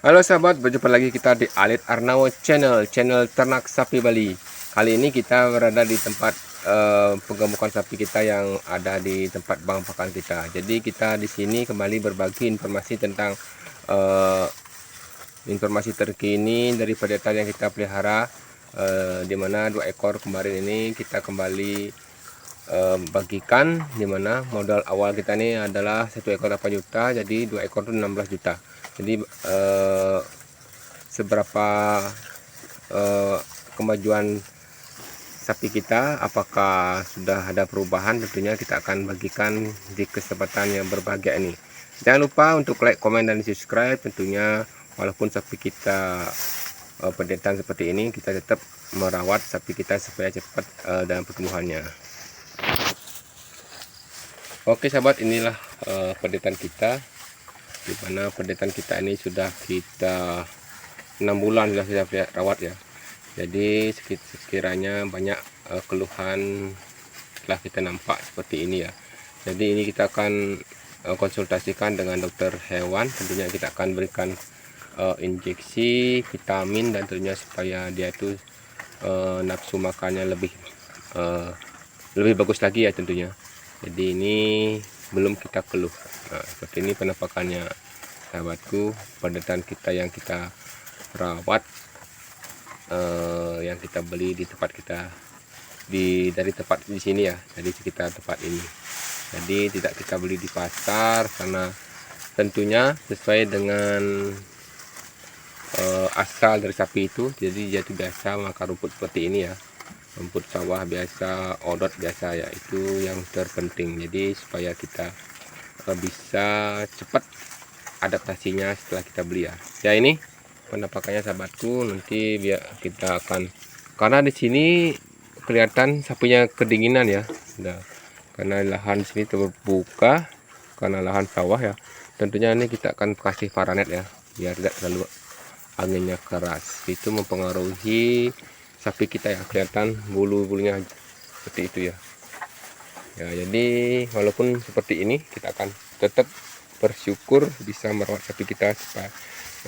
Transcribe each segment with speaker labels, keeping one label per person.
Speaker 1: Halo sahabat, berjumpa lagi kita di Alit Arnawo Channel ternak sapi Bali. Kali ini kita berada di tempat penggemukan sapi kita yang ada di tempat bang pakan kita. Jadi kita di sini kembali berbagi informasi tentang eh, informasi terkini dari predator yang kita pelihara. Di mana 2 ekor kemarin ini kita kembali bagikan, dimana modal awal kita ini adalah 1 ekor 8 juta, jadi 2 ekor itu 16 juta. Jadi seberapa kemajuan sapi kita, apakah sudah ada perubahan, tentunya kita akan bagikan di kesempatan yang berbahagia ini. Jangan lupa untuk like, komen, dan subscribe. Tentunya walaupun sapi kita pendetan seperti ini, kita tetap merawat sapi kita supaya cepat dalam pertumbuhannya. Oke sahabat, inilah pendetan kita, dimana pendetan kita ini sudah kita 6 bulan sudah kita rawat ya. Jadi sekiranya banyak keluhan telah kita nampak seperti ini ya. Jadi ini kita akan konsultasikan dengan dokter hewan. Tentunya kita akan berikan injeksi vitamin, dan tentunya supaya dia itu nafsu makannya lebih bagus lagi ya tentunya. Jadi ini belum kita keluh. Nah, seperti ini penampakannya sahabatku, pendetan kita yang kita rawat, yang kita beli di tempat kita, dari tempat di sini ya, dari sekitar tempat ini. Jadi tidak kita beli di pasar, karena tentunya sesuai dengan asal dari sapi itu. Jadi dia itu biasa makan rumput seperti ini ya, rumput sawah biasa, odot biasa ya, itu yang terpenting. Jadi supaya kita bisa cepat adaptasinya setelah kita beli ya. Ya ini penampakannya sahabatku, nanti biar kita akan, karena di sini kelihatan sapinya kedinginan ya. Nah, karena lahan sini terbuka, karena lahan sawah ya. Tentunya ini kita akan kasih paranet ya, biar tidak terlalu anginnya keras. Itu mempengaruhi sapi kita ya, kelihatan bulu-bulunya seperti itu ya. Ya, jadi walaupun seperti ini, kita akan tetap bersyukur bisa merawat sapi kita supaya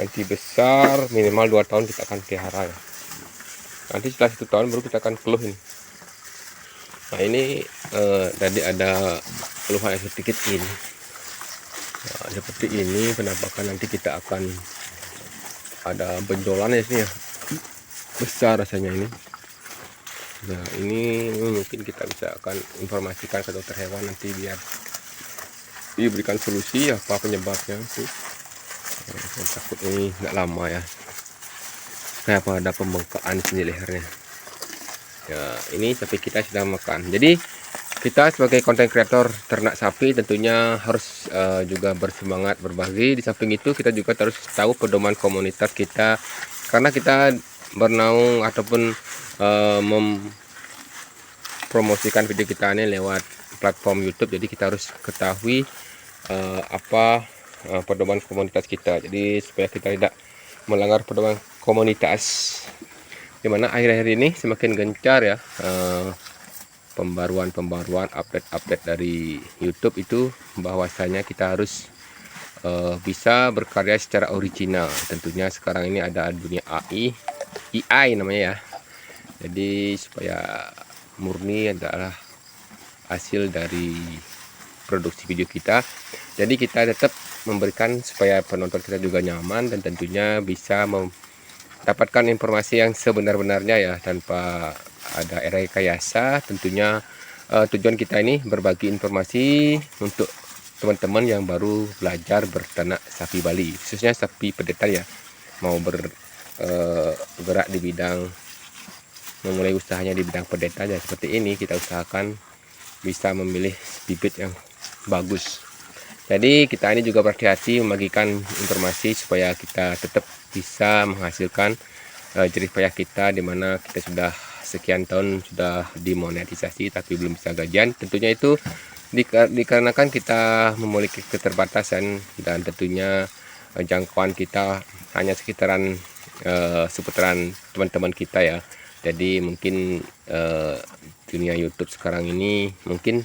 Speaker 1: nanti besar, minimal 2 tahun kita akan pelihara ya. Nanti setelah 1 tahun baru kita akan keluh ini. Nah ini tadi ada keluhan yang sedikit ini. Nah, seperti ini penampakan, nanti kita akan ada benjolan ya sini ya, besar rasanya ini. Nah ini mungkin kita bisa akan informasikan ke dokter hewan nanti biar diberikan solusi apa penyebabnya sih. Saya takut ini nggak lama ya. Nah, apa ada pembengkakan di sini lehernya. Ya, ini sapi kita sudah makan. Jadi kita sebagai konten kreator ternak sapi tentunya harus juga bersemangat berbagi. Di samping itu kita juga harus tahu pedoman komunitas kita, karena kita bernaung ataupun mempromosikan video kita ini lewat platform YouTube. Jadi kita harus ketahui apa pedoman komunitas kita. Jadi supaya kita tidak melanggar pedoman komunitas, dimana akhir-akhir ini semakin gencar ya pembaruan update dari YouTube itu, bahwasanya kita harus bisa berkarya secara original. Tentunya sekarang ini ada dunia AI namanya ya. Jadi supaya murni adalah hasil dari produksi video kita, jadi kita tetap memberikan supaya penonton kita juga nyaman, dan tentunya bisa mendapatkan informasi yang sebenar-benarnya ya, tanpa ada rekayasa. Tentunya tujuan kita ini berbagi informasi untuk teman-teman yang baru belajar berternak sapi Bali, khususnya sapi pendetan ya, mau bergerak di bidang, memulai usahanya di bidang pendetan ya. Seperti ini kita usahakan bisa memilih bibit yang bagus. Jadi kita ini juga berhati-hati membagikan informasi supaya kita tetap bisa menghasilkan jerih payah kita, dimana kita sudah sekian tahun sudah dimonetisasi tapi belum bisa gajian. Tentunya itu dikarenakan kita memiliki keterbatasan, dan tentunya jangkauan kita hanya seputaran teman-teman kita ya. Jadi mungkin dunia YouTube sekarang ini mungkin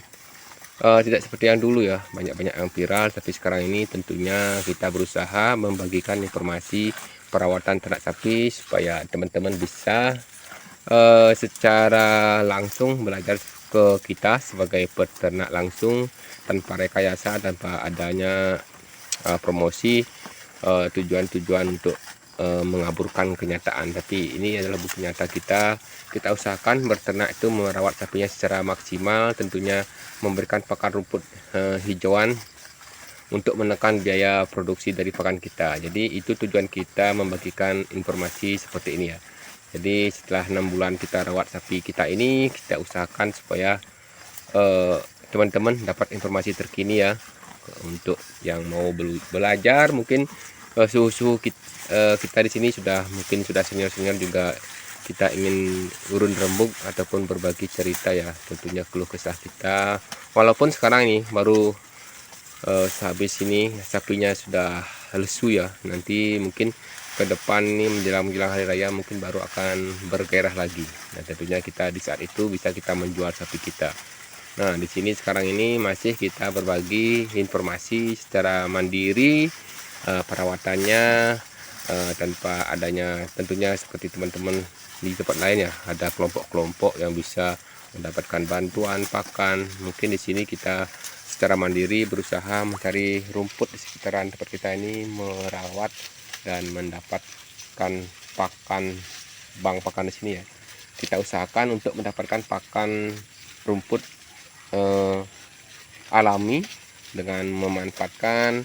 Speaker 1: tidak seperti yang dulu ya, banyak-banyak yang viral. Tapi sekarang ini tentunya kita berusaha membagikan informasi perawatan ternak sapi supaya teman-teman bisa secara langsung belajar ke kita sebagai peternak langsung, tanpa rekayasa, tanpa adanya promosi, tujuan-tujuan untuk mengaburkan kenyataan. Tapi ini adalah bukti nyata kita usahakan berternak itu merawat sapinya secara maksimal, tentunya memberikan pakan rumput hijauan untuk menekan biaya produksi dari pakan kita. Jadi itu tujuan kita membagikan informasi seperti ini ya. Jadi setelah 6 bulan kita rawat sapi kita ini, kita usahakan supaya teman-teman dapat informasi terkini ya. Untuk yang mau belajar mungkin suhu-suhu kita di sini mungkin sudah senior-senior juga, kita ingin urun rembuk ataupun berbagi cerita ya, tentunya keluh kesah kita. Walaupun sekarang ini baru sehabis ini sapinya sudah lesu ya, nanti mungkin ke depan ini menjelang hari raya mungkin baru akan bergairah lagi. Nah, tentunya kita di saat itu bisa kita menjual sapi kita. Nah, di sini sekarang ini masih kita berbagi informasi secara mandiri, perawatannya tanpa adanya, tentunya seperti teman-teman di tempat lain ya, ada kelompok-kelompok yang bisa mendapatkan bantuan pakan. Mungkin di sini kita secara mandiri berusaha mencari rumput di sekitaran tempat kita ini, merawat dan mendapatkan pakan, bank pakan di sini ya. Kita usahakan untuk mendapatkan pakan rumput alami dengan memanfaatkan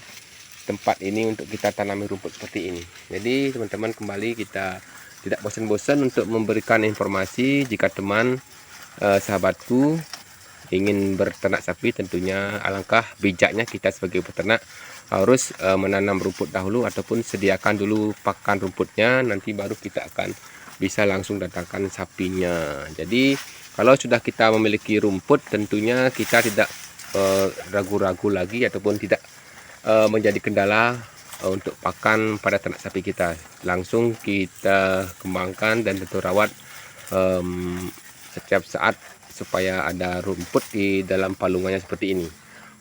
Speaker 1: tempat ini untuk kita tanami rumput seperti ini. Jadi teman-teman, kembali kita tidak bosan-bosan untuk memberikan informasi. Jika teman sahabatku ingin berternak sapi, tentunya alangkah bijaknya kita sebagai peternak harus menanam rumput dahulu ataupun sediakan dulu pakan rumputnya, nanti baru kita akan bisa langsung datangkan sapinya. Jadi kalau sudah kita memiliki rumput, tentunya kita tidak ragu-ragu lagi ataupun tidak menjadi kendala untuk pakan pada ternak sapi kita. Langsung kita kembangkan dan tentu rawat setiap saat supaya ada rumput di dalam palungannya seperti ini.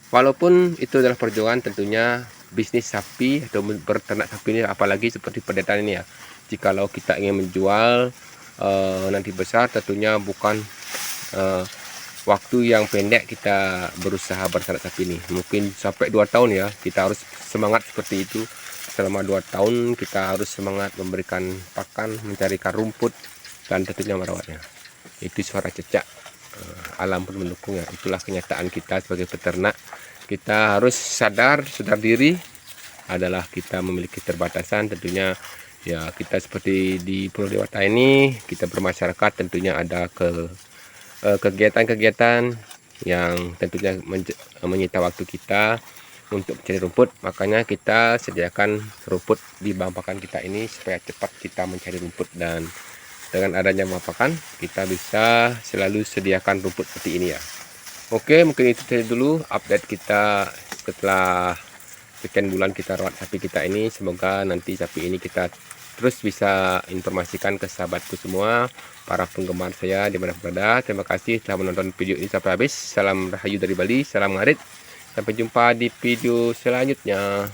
Speaker 1: Walaupun itu adalah perjuangan, tentunya bisnis sapi atau berternak sapi ini, apalagi seperti pedetan ini ya, jikalau kita ingin menjual nanti besar, tentunya bukan waktu yang pendek kita berusaha berternak sapi ini. Mungkin sampai 2 tahun ya, kita harus semangat seperti itu. Selama 2 tahun kita harus semangat memberikan pakan, mencarikan rumput, dan tentunya merawatnya. Itu suara cecak, alam pun mendukung ya. Itulah kenyataan kita sebagai peternak. Kita harus sadar diri adalah kita memiliki keterbatasan. Tentunya ya, kita seperti di Pulau Dewata ini, kita bermasyarakat, tentunya ada kegiatan-kegiatan yang tentunya menyita waktu kita untuk mencari rumput. Makanya kita sediakan rumput di bank pakan kita ini supaya cepat kita mencari rumput, dan dengan adanya bank pakan kita bisa selalu sediakan rumput seperti ini ya. Oke, mungkin itu saja dulu update kita setelah sekian bulan kita rawat sapi kita ini. Semoga nanti sapi ini kita terus bisa informasikan ke sahabatku semua, para penggemar saya di mana berada. Terima kasih telah menonton video ini sampai habis. Salam Rahayu dari Bali, salam ngarit. Sampai jumpa di video selanjutnya.